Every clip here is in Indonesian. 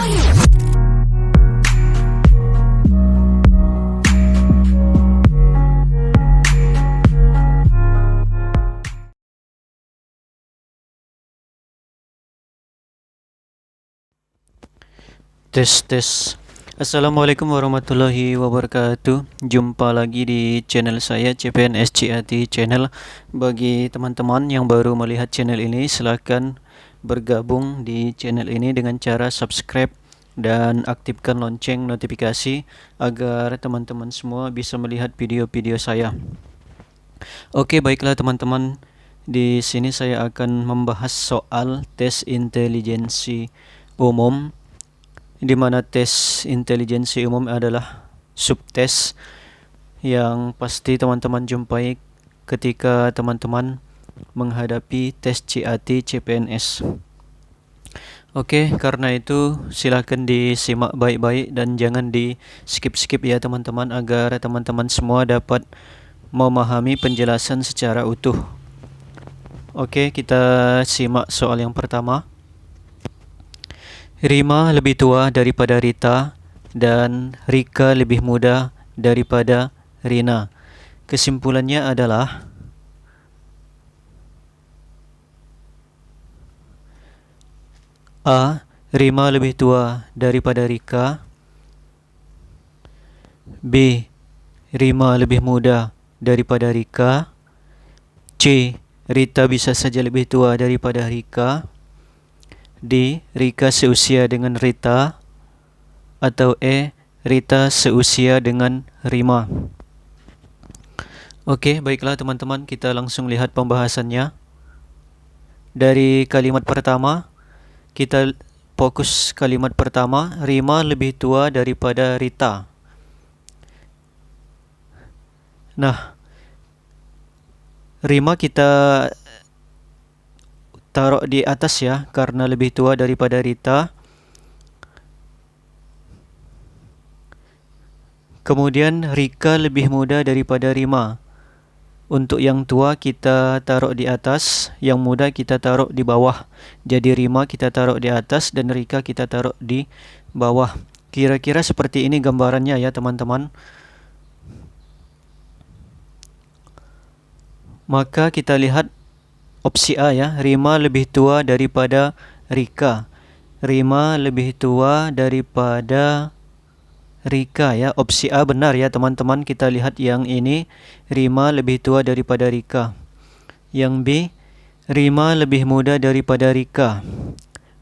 Tes. Assalamualaikum warahmatullahi wabarakatuh. Jumpa lagi di channel saya CPNS CAT Channel. Bagi teman-teman yang baru melihat channel ini, silahkan bergabung di channel ini dengan cara subscribe dan aktifkan lonceng notifikasi agar teman-teman semua bisa melihat video-video saya. Oke, baiklah teman-teman. Di sini saya akan membahas soal tes intelijensi umum, di mana tes intelijensi umum adalah subtes yang pasti teman-teman jumpai ketika teman-teman menghadapi tes CAT CPNS. Oke, karena itu silakan disimak baik-baik dan jangan di skip-skip ya teman-teman, agar teman-teman semua dapat memahami penjelasan secara utuh. Oke, kita simak soal yang pertama. Rima lebih tua daripada Rita dan Rika lebih muda daripada Rina. Kesimpulannya adalah A. Rima lebih tua daripada Rika. B. Rima lebih muda daripada Rika. C. Rita bisa saja lebih tua daripada Rika. D. Rika seusia dengan Rita. Atau E. Rita seusia dengan Rima. Oke, baiklah teman-teman, kita langsung lihat pembahasannya. Dari kalimat pertama, kita fokus kalimat pertama, Rima lebih tua daripada Rita. Nah, Rima kita taruh di atas ya, karena lebih tua daripada Rita. Kemudian Rika lebih muda daripada Rima. Untuk yang tua kita taruh di atas, yang muda kita taruh di bawah. Jadi Rima kita taruh di atas dan Rika kita taruh di bawah. Kira-kira seperti ini gambarannya ya teman-teman. Maka kita lihat opsi A ya, Rima lebih tua daripada Rika. Rima lebih tua daripada Rika ya. Opsi A benar ya teman-teman. Kita lihat yang ini, Rima lebih tua daripada Rika. Yang B, Rima lebih muda daripada Rika.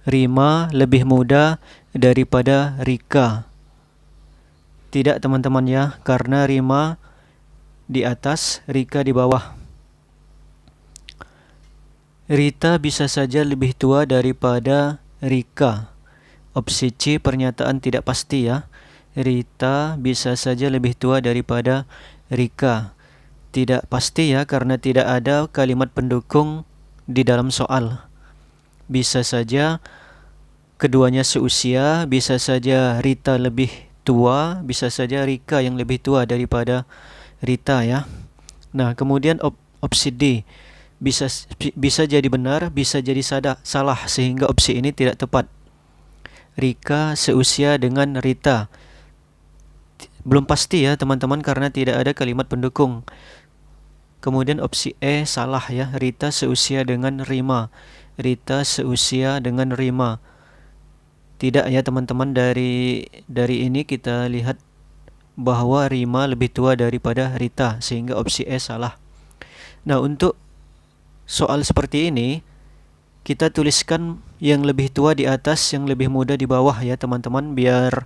Rima lebih muda daripada Rika. Tidak teman-teman ya, karena Rima di atas, Rika di bawah. Rita bisa saja lebih tua daripada Rika. Opsi C, pernyataan tidak pasti ya. Rita bisa saja lebih tua daripada Rika. Tidak pasti ya, karena tidak ada kalimat pendukung di dalam soal. Bisa saja keduanya seusia, bisa saja Rita lebih tua, bisa saja Rika yang lebih tua daripada Rita ya. Nah, kemudian opsi D, bisa jadi benar, bisa jadi salah, sehingga opsi ini tidak tepat. Rika seusia dengan Rita. Belum pasti ya teman-teman, karena tidak ada kalimat pendukung. Kemudian opsi E salah ya, Rita seusia dengan Rima. Rita seusia dengan Rima. Tidak ya teman-teman, dari ini kita lihat bahwa Rima lebih tua daripada Rita, sehingga opsi E salah. Nah, untuk soal seperti ini kita tuliskan yang lebih tua di atas, yang lebih muda di bawah ya teman-teman, biar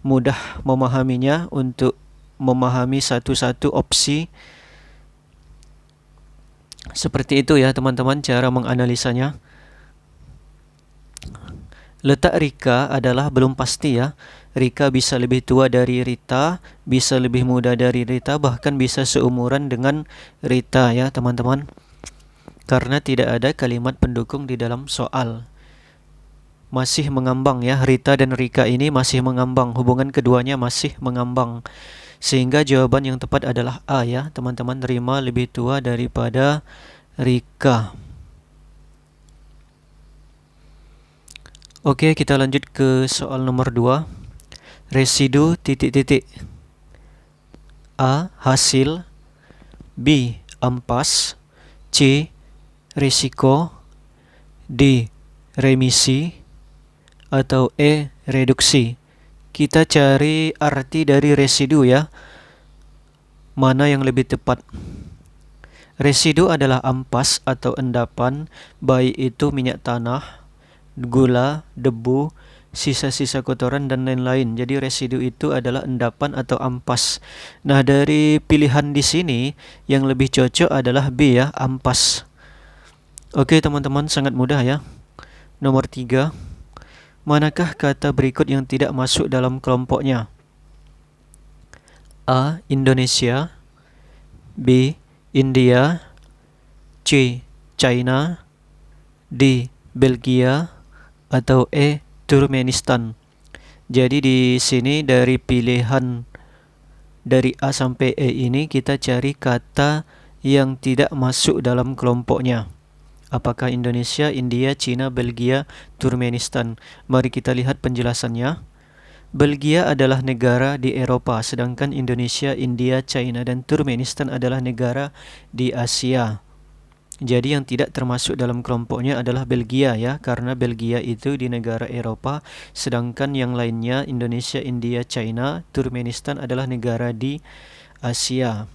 mudah memahaminya untuk memahami satu-satu opsi. Seperti itu ya teman-teman cara menganalisanya. Letak Rika adalah belum pasti ya. Rika bisa lebih tua dari Rita, bisa lebih muda dari Rita, bahkan bisa seumuran dengan Rita ya teman-teman. Karena tidak ada kalimat pendukung di dalam soal. Masih mengambang ya, Rita dan Rika ini masih mengambang, hubungan keduanya masih mengambang. Sehingga jawaban yang tepat adalah A ya teman-teman, Rima lebih tua daripada Rika. Oke, kita lanjut ke soal nomor 2. Residu titik-titik. A. Hasil. B. Ampas. C. Risiko. D. Remisi. Atau E. Reduksi. Kita cari arti dari residu ya. Mana yang lebih tepat? Residu adalah ampas atau endapan, baik itu minyak tanah, gula, debu, sisa-sisa kotoran dan lain-lain. Jadi residu itu adalah endapan atau ampas. Nah, dari pilihan di sini yang lebih cocok adalah B ya, ampas. Oke, teman-teman, sangat mudah ya. Nomor 3. Manakah kata berikut yang tidak masuk dalam kelompoknya? A. Indonesia. B. India. C. China. D. Belgia. Atau E. Turkmenistan. Jadi di sini dari pilihan dari A sampai E ini kita cari kata yang tidak masuk dalam kelompoknya. Apakah Indonesia, India, China, Belgia, Turkmenistan? Mari kita lihat penjelasannya. Belgia adalah negara di Eropa, sedangkan Indonesia, India, China, dan Turkmenistan adalah negara di Asia. Jadi yang tidak termasuk dalam kelompoknya adalah Belgia ya, karena Belgia itu di negara Eropa, sedangkan yang lainnya Indonesia, India, China, Turkmenistan adalah negara di Asia.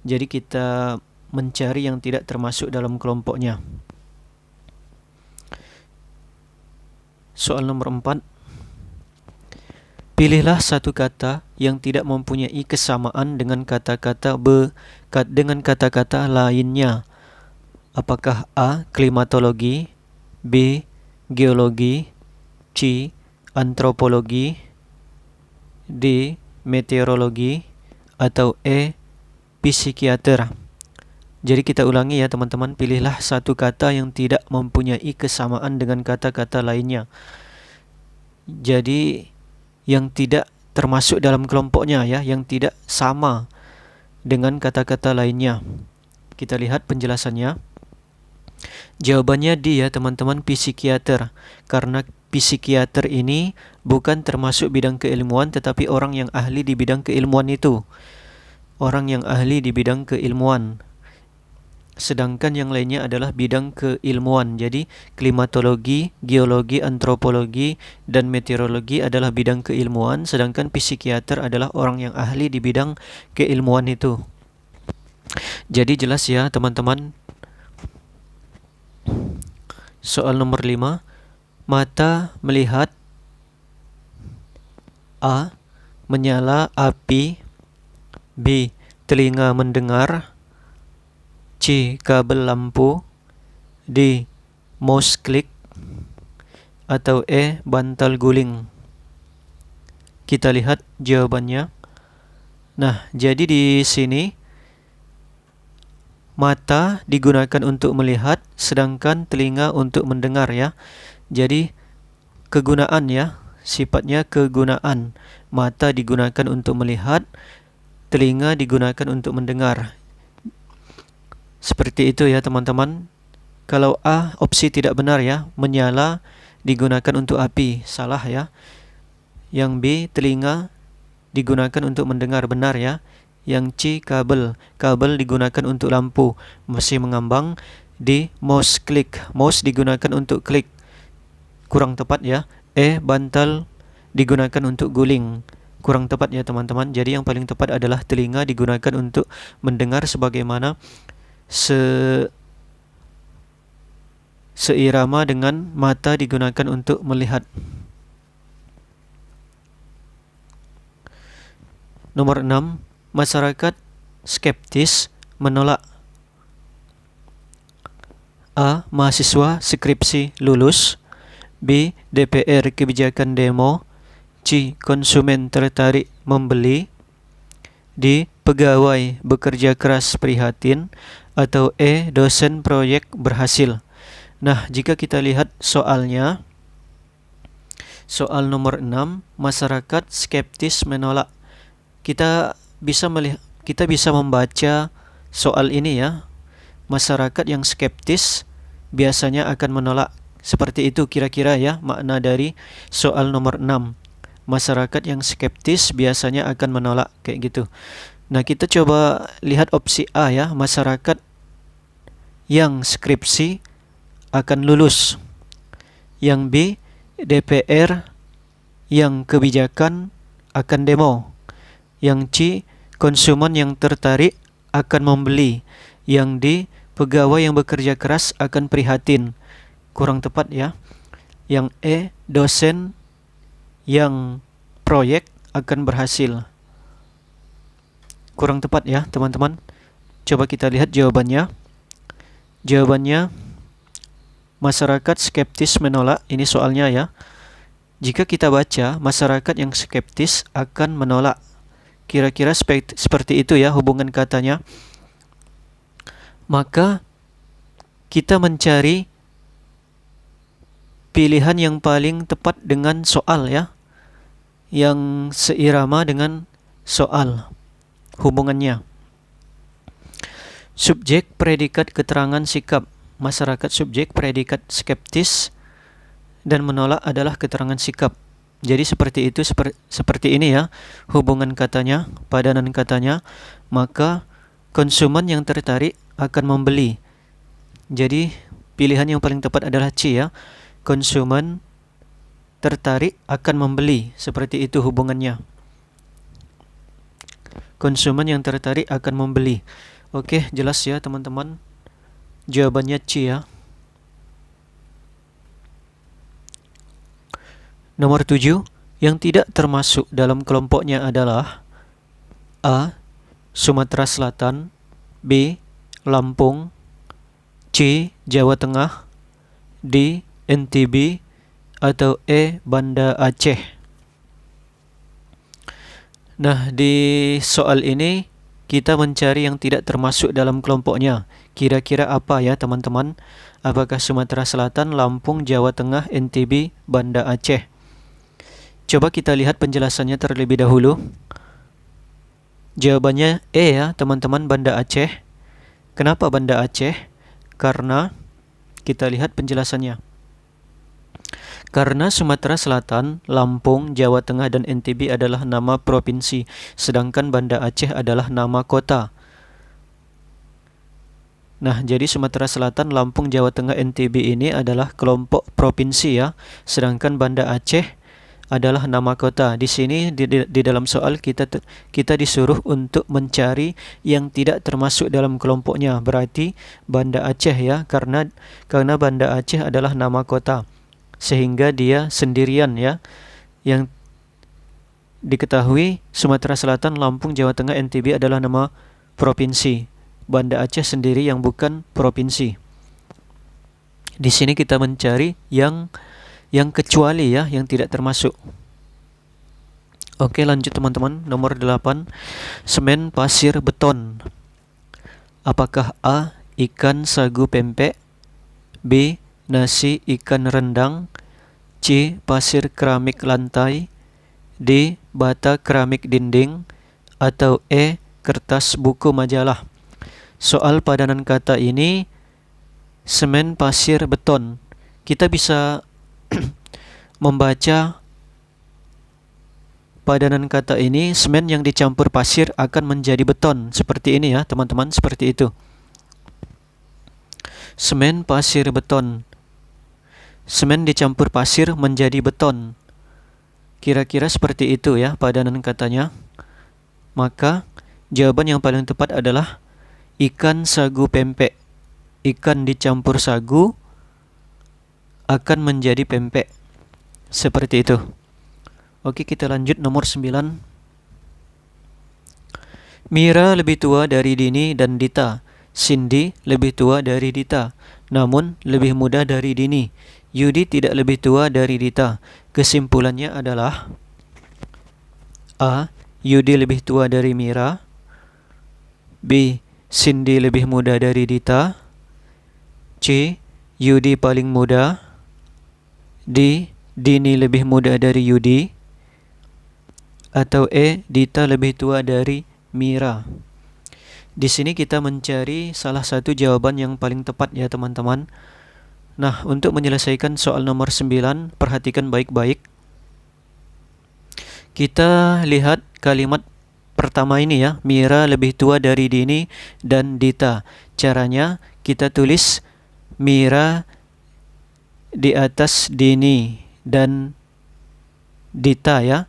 Jadi kita mencari yang tidak termasuk dalam kelompoknya. Soal nomor 4. Pilihlah satu kata yang tidak mempunyai kesamaan dengan kata-kata lainnya. Apakah A. Klimatologi, B. Geologi, C. Antropologi, D. Meteorologi, atau E. Psikiater. Jadi kita ulangi ya teman-teman, pilihlah satu kata yang tidak mempunyai kesamaan dengan kata-kata lainnya. Jadi yang tidak termasuk dalam kelompoknya ya, yang tidak sama dengan kata-kata lainnya. Kita lihat penjelasannya. Jawabannya D ya teman-teman, psikiater. Karena psikiater ini bukan termasuk bidang keilmuan, tetapi orang yang ahli di bidang keilmuan itu. Orang yang ahli di bidang keilmuan. Sedangkan yang lainnya adalah bidang keilmuan. Jadi klimatologi, geologi, antropologi, dan meteorologi adalah bidang keilmuan, sedangkan psikiater adalah orang yang ahli di bidang keilmuan itu. Jadi jelas ya teman-teman. Soal nomor 5. Mata melihat. A. Menyala api. B. Telinga mendengar. C. Kabel lampu. D. Mouse click. Atau E. Bantal guling. Kita lihat jawabannya. Nah, jadi di sini mata digunakan untuk melihat, sedangkan telinga untuk mendengar ya. Jadi kegunaan ya, sifatnya kegunaan. Mata digunakan untuk melihat, telinga digunakan untuk mendengar. Seperti itu ya teman-teman. Kalau A, opsi tidak benar ya, menyala digunakan untuk api, salah ya. Yang B, telinga digunakan untuk mendengar, benar ya. Yang C, kabel digunakan untuk lampu, masih mengambang. D, mouse click, mouse digunakan untuk klik, kurang tepat ya. E, bantal digunakan untuk guling, kurang tepat ya teman-teman. Jadi yang paling tepat adalah telinga digunakan untuk mendengar, sebagaimana seirama dengan mata digunakan untuk melihat. Nomor 6. Masyarakat skeptis menolak. A. Mahasiswa skripsi lulus. B. DPR kebijakan demo. C. Konsumen tertarik membeli. D. Pegawai bekerja keras prihatin. Atau E. Dosen proyek berhasil. Nah, jika kita lihat soalnya, soal nomor 6, masyarakat skeptis menolak. Kita bisa membaca soal ini ya. Masyarakat yang skeptis biasanya akan menolak Seperti itu kira-kira ya makna dari soal nomor 6. Masyarakat yang skeptis biasanya akan menolak, kayak gitu. Nah, kita coba lihat opsi A ya, masyarakat yang skripsi akan lulus. Yang B, DPR yang kebijakan akan demo. Yang C, konsumen yang tertarik akan membeli. Yang D, pegawai yang bekerja keras akan prihatin. Kurang tepat ya. Yang E, dosen yang proyek akan berhasil. Kurang tepat ya teman-teman. Coba kita lihat jawabannya. Jawabannya, masyarakat skeptis menolak. Ini soalnya ya. Jika kita baca, masyarakat yang skeptis akan menolak. Kira-kira seperti itu ya hubungan katanya. Maka kita mencari pilihan yang paling tepat dengan soal ya, yang seirama dengan soal hubungannya. Subjek, predikat, keterangan, sikap. Masyarakat subjek, predikat, skeptis dan menolak adalah keterangan sikap. Jadi seperti itu, seperti ini ya hubungan katanya, padanan katanya. Maka konsumen yang tertarik akan membeli. Jadi pilihan yang paling tepat adalah C ya. Konsumen tertarik akan membeli. Seperti itu hubungannya. Konsumen yang tertarik akan membeli. Oke, jelas ya teman-teman. Jawabannya C ya. Nomor 7, yang tidak termasuk dalam kelompoknya adalah A, Sumatera Selatan, B, Lampung, C, Jawa Tengah, D, NTB, atau E, Banda Aceh. Nah, di soal ini kita mencari yang tidak termasuk dalam kelompoknya. Kira-kira apa ya teman-teman? Apakah Sumatera Selatan, Lampung, Jawa Tengah, NTB, Banda Aceh? Coba kita lihat penjelasannya terlebih dahulu. Jawabannya E ya teman-teman, Banda Aceh. Kenapa Banda Aceh? Karena kita lihat penjelasannya. Karena Sumatera Selatan, Lampung, Jawa Tengah, dan NTB adalah nama provinsi, sedangkan Banda Aceh adalah nama kota. Nah, jadi Sumatera Selatan, Lampung, Jawa Tengah, NTB ini adalah kelompok provinsi ya, sedangkan Banda Aceh adalah nama kota. Di sini di dalam soal kita disuruh untuk mencari yang tidak termasuk dalam kelompoknya. Berarti Banda Aceh ya, karena Banda Aceh adalah nama kota, sehingga dia sendirian ya. Yang diketahui Sumatera Selatan, Lampung, Jawa Tengah, NTB adalah nama provinsi. Banda Aceh sendiri yang bukan provinsi. Di sini kita mencari yang kecuali ya, yang tidak termasuk. Oke, lanjut teman-teman. Nomor 8, semen, pasir, beton. Apakah A, ikan, sagu, pempek, B, nasi, ikan, rendang, C, pasir, keramik, lantai, D, bata, keramik, dinding, atau E, kertas, buku, majalah. Soal padanan kata ini semen, pasir, beton. Kita bisa membaca padanan kata ini, semen yang dicampur pasir akan menjadi beton. Seperti ini ya teman-teman, seperti itu. Semen, pasir, beton. Semen dicampur pasir menjadi beton. Kira-kira seperti itu ya padanan katanya. Maka jawaban yang paling tepat adalah ikan, sagu, pempek. Ikan dicampur sagu akan menjadi pempek. Seperti itu. Oke, kita lanjut nomor 9. Mira lebih tua dari Dini dan Dita. Cindy lebih tua dari Dita, namun lebih muda dari Dini. Yudi tidak lebih tua dari Dita. Kesimpulannya adalah A, Yudi lebih tua dari Mira, B, Cindy lebih muda dari Dita, C, Yudi paling muda, D, Dini lebih muda dari Yudi, atau E, Dita lebih tua dari Mira. Di sini kita mencari salah satu jawaban yang paling tepat ya teman-teman. Nah, untuk menyelesaikan soal nomor 9, perhatikan baik-baik. Kita lihat kalimat pertama ini ya, Mira lebih tua dari Dini dan Dita. Caranya kita tulis Mira di atas Dini dan Dita ya.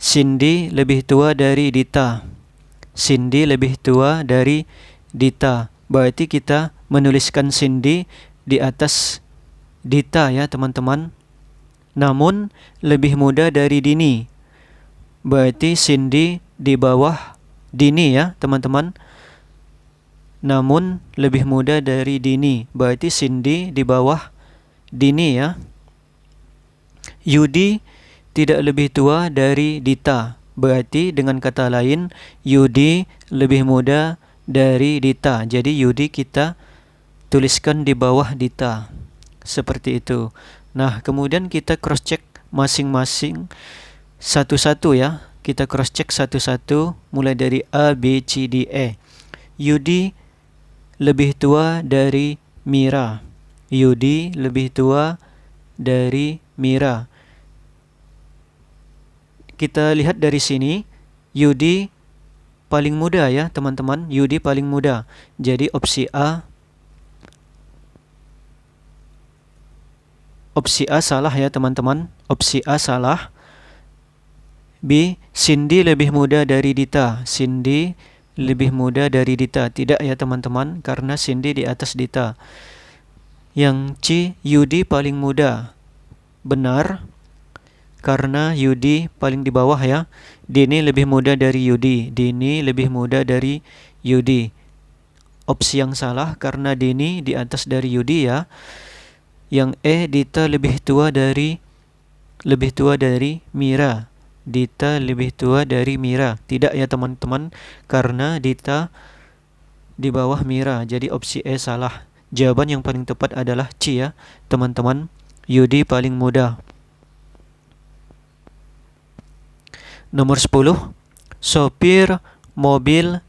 Cindy lebih tua dari Dita. Cindy lebih tua dari Dita. Berarti kita menuliskan Cindy di atas Dita ya teman-teman. Namun lebih muda dari Dini. Berarti Cindy di bawah Dini ya teman-teman. Namun lebih muda dari Dini. Berarti Cindy di bawah Dini ya. Yudi tidak lebih tua dari Dita. Berarti dengan kata lain Yudi lebih muda dari Dita. Jadi Yudi kita tuliskan di bawah Dita. Seperti itu. Nah, kemudian kita cross check masing-masing satu-satu ya. Kita cross check satu-satu mulai dari A, B, C, D, E. Yudi lebih tua dari Mira. Yudi lebih tua dari Mira. Kita lihat dari sini, Yudi paling muda ya teman-teman. Yudi paling muda. Jadi opsi A salah ya teman-teman. Opsi A salah. B, Cindy lebih muda dari Dita. Cindy lebih muda dari Dita. Tidak ya teman-teman, karena Cindy di atas Dita. Yang C, Yudi paling muda. Benar, karena Yudi paling di bawah ya. Dini lebih muda dari Yudi. Dini lebih muda dari Yudi. Opsi yang salah karena Dini di atas dari Yudi ya. Yang E, Dita lebih tua dari Mira. Dita lebih tua dari Mira. Tidak ya teman-teman, karena Dita di bawah Mira. Jadi opsi E salah. Jawaban yang paling tepat adalah C ya teman-teman. Yudi paling muda. Nomor 10. Sopir mobil ...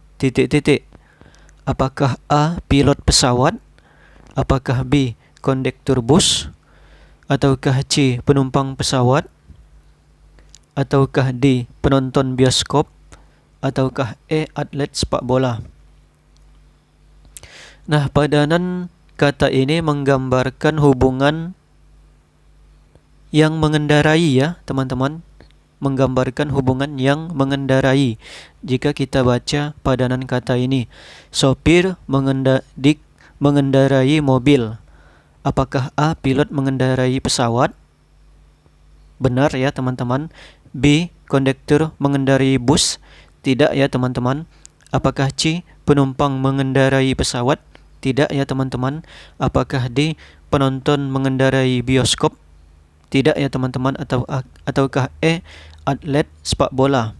Apakah A, pilot pesawat? Apakah B, kondektur bus? Ataukah C, penumpang pesawat? Ataukah D, penonton bioskop? Ataukah E, atlet sepak bola? Nah, padanan kata ini menggambarkan hubungan yang mengendarai ya teman-teman. Menggambarkan hubungan yang mengendarai. Jika kita baca padanan kata ini, sopir mengendarai mobil. Apakah A, pilot mengendarai pesawat? Benar ya teman-teman. B, kondektur mengendarai bus? Tidak ya teman-teman. Apakah C, penumpang mengendarai pesawat? Tidak ya teman-teman. Apakah D, penonton mengendarai bioskop? Tidak ya teman-teman. Ataukah E, atlet sepak bola?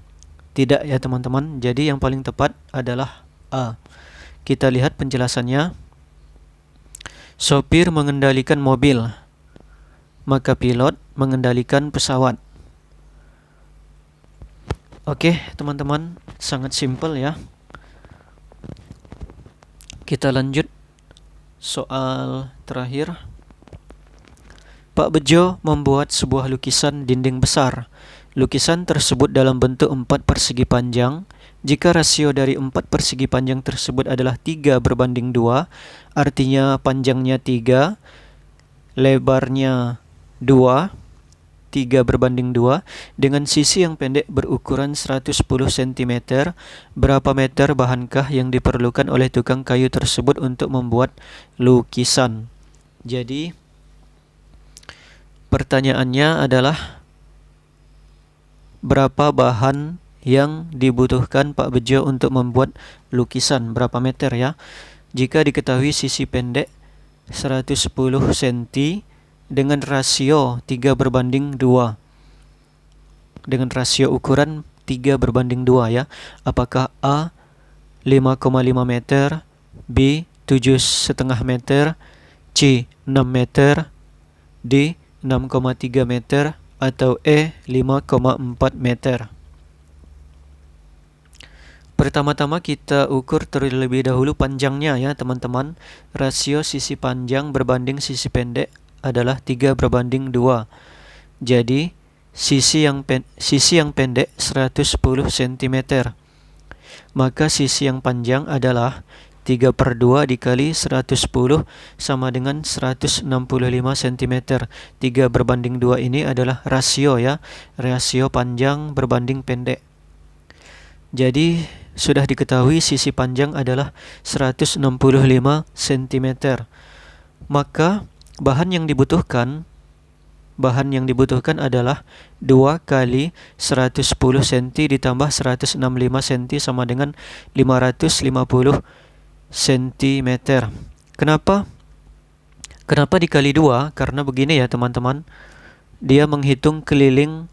Tidak ya teman-teman. Jadi yang paling tepat adalah A. Kita lihat penjelasannya. Sopir mengendalikan mobil, maka pilot mengendalikan pesawat. Oke teman-teman, sangat simpel ya. Kita lanjut soal terakhir. Pak Bejo membuat sebuah lukisan dinding besar. Lukisan tersebut dalam bentuk 4 persegi panjang. Jika rasio dari 4 persegi panjang tersebut adalah 3:2, artinya panjangnya 3, lebarnya 2, 3:2, dengan sisi yang pendek berukuran 110 cm, berapa meter bahankah yang diperlukan oleh tukang kayu tersebut untuk membuat lukisan? Jadi pertanyaannya adalah berapa bahan yang dibutuhkan Pak Bejo untuk membuat lukisan, berapa meter ya? Jika diketahui sisi pendek 110 cm dengan rasio 3:2, dengan rasio ukuran 3:2 ya. Apakah A 5,5 meter, B 7,5 meter, C 6 meter, D 6,3 meter, atau E 5,4 meter? Pertama-tama kita ukur terlebih dahulu panjangnya ya teman-teman. Rasio sisi panjang berbanding sisi pendek adalah 3:2. Jadi sisi yang pendek 110 cm. Maka sisi yang panjang adalah 3/2 dikali 110 sama dengan 165 cm. 3:2 ini adalah rasio ya. Rasio panjang berbanding pendek. Jadi sudah diketahui sisi panjang adalah 165 cm. Maka bahan yang dibutuhkan adalah 2 kali 110 cm ditambah 165 cm sama dengan 550 cm. Kenapa dikali 2? Karena begini ya teman-teman. Dia menghitung keliling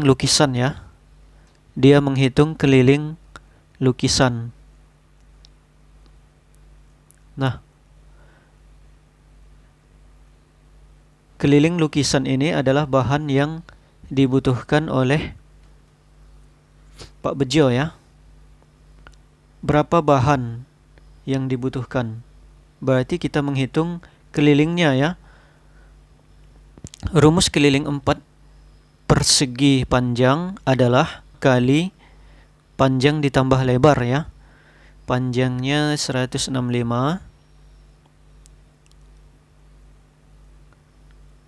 lukisan ya. Dia menghitung keliling lukisan. Nah, keliling lukisan ini adalah bahan yang dibutuhkan oleh Pak Bejo ya. Berapa bahan yang dibutuhkan? Berarti kita menghitung kelilingnya ya. Rumus keliling 4 persegi panjang adalah kali panjang ditambah lebar ya. Panjangnya 165,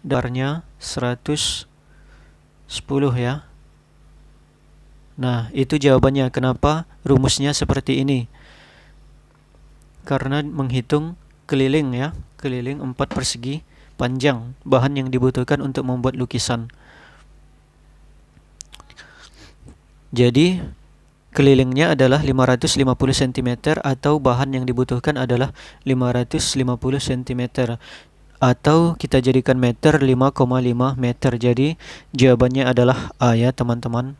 lebarnya 110 ya. Nah, itu jawabannya kenapa rumusnya seperti ini. Karena menghitung keliling ya, keliling 4 persegi panjang, bahan yang dibutuhkan untuk membuat lukisan. Jadi kelilingnya adalah 550 cm atau bahan yang dibutuhkan adalah 550 cm. Atau kita jadikan meter 5,5 meter. Jadi jawabannya adalah A ya teman-teman.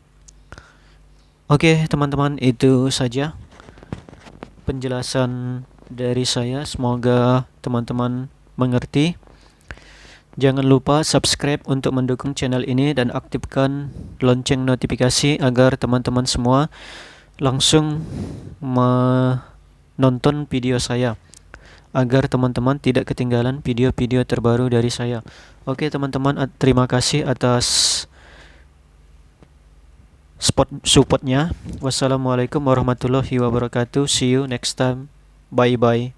Oke teman-teman, itu saja penjelasan dari saya. Semoga teman-teman mengerti. Jangan lupa subscribe untuk mendukung channel ini dan aktifkan lonceng notifikasi agar teman-teman semua langsung menonton video saya, agar teman-teman tidak ketinggalan video-video terbaru dari saya. Oke teman-teman, terima kasih atas supportnya. Wassalamualaikum warahmatullahi wabarakatuh. See you next time. Bye bye.